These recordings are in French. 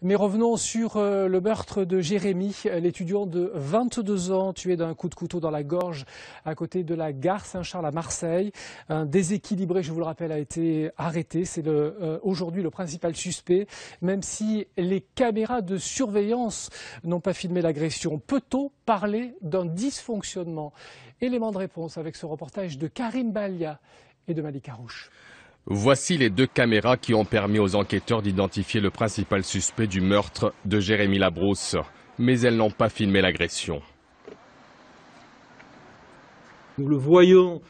Mais revenons sur le meurtre de Jérémy, l'étudiant de 22 ans tué d'un coup de couteau dans la gorge à côté de la gare Saint-Charles à Marseille. Un déséquilibré, je vous le rappelle, a été arrêté. C'est aujourd'hui le principal suspect, même si les caméras de surveillance n'ont pas filmé l'agression. Peut-on parler d'un dysfonctionnement? Élément de réponse avec ce reportage de Karim Balia et de Malik Harouche. Voici les deux caméras qui ont permis aux enquêteurs d'identifier le principal suspect du meurtre de Jérémy Labrousse. Mais elles n'ont pas filmé l'agression. Nous le voyons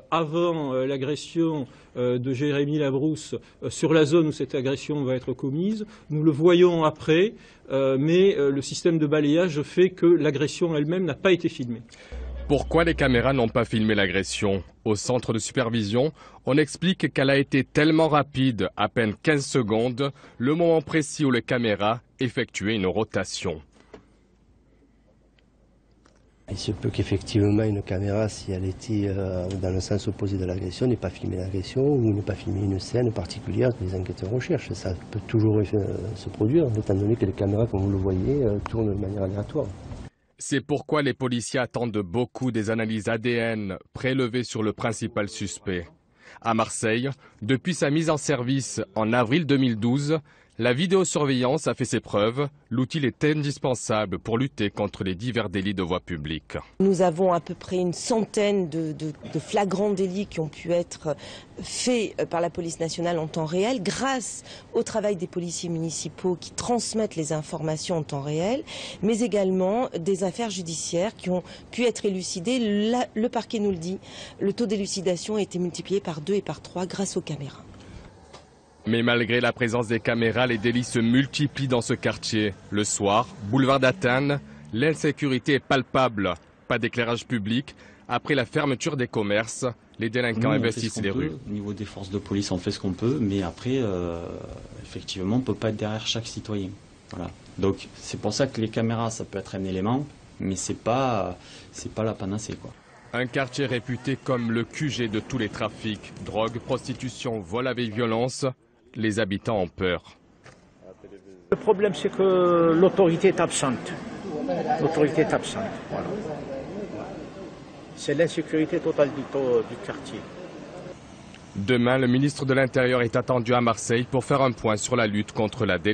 avant l'agression de Jérémy Labrousse sur la zone où cette agression va être commise. Nous le voyons après, mais le système de balayage fait que l'agression elle-même n'a pas été filmée. Pourquoi les caméras n'ont pas filmé l'agression? Au centre de supervision, on explique qu'elle a été tellement rapide, à peine 15 secondes, le moment précis où les caméras effectuaient une rotation. Il se peut qu'effectivement une caméra, si elle était dans le sens opposé de l'agression, n'ait pas filmé l'agression ou n'ait pas filmé une scène particulière que les enquêteurs recherchent. Ça peut toujours se produire, étant donné que les caméras, comme vous le voyez, tournent de manière aléatoire. C'est pourquoi les policiers attendent beaucoup des analyses ADN prélevées sur le principal suspect. À Marseille, depuis sa mise en service en avril 2012, la vidéosurveillance a fait ses preuves. L'outil est indispensable pour lutter contre les divers délits de voie publique. Nous avons à peu près une centaine de flagrants délits qui ont pu être faits par la police nationale en temps réel grâce au travail des policiers municipaux qui transmettent les informations en temps réel, mais également des affaires judiciaires qui ont pu être élucidées. Le parquet nous le dit, le taux d'élucidation a été multiplié par 2 et par 3 grâce aux caméras. Mais malgré la présence des caméras, les délits se multiplient dans ce quartier. Le soir, boulevard d'Athènes, l'insécurité est palpable. Pas d'éclairage public. Après la fermeture des commerces, les délinquants investissent les rues. Au niveau des forces de police, on fait ce qu'on peut, mais après, effectivement, on ne peut pas être derrière chaque citoyen. Voilà. Donc c'est pour ça que les caméras, ça peut être un élément, mais c'est pas la panacée, quoi. Un quartier réputé comme le QG de tous les trafics. Drogue, prostitution, vol avec violence. Les habitants ont peur. Le problème, c'est que l'autorité est absente. L'autorité est absente. Voilà. C'est l'insécurité totale du quartier. Demain, le ministre de l'Intérieur est attendu à Marseille pour faire un point sur la lutte contre la délinquance.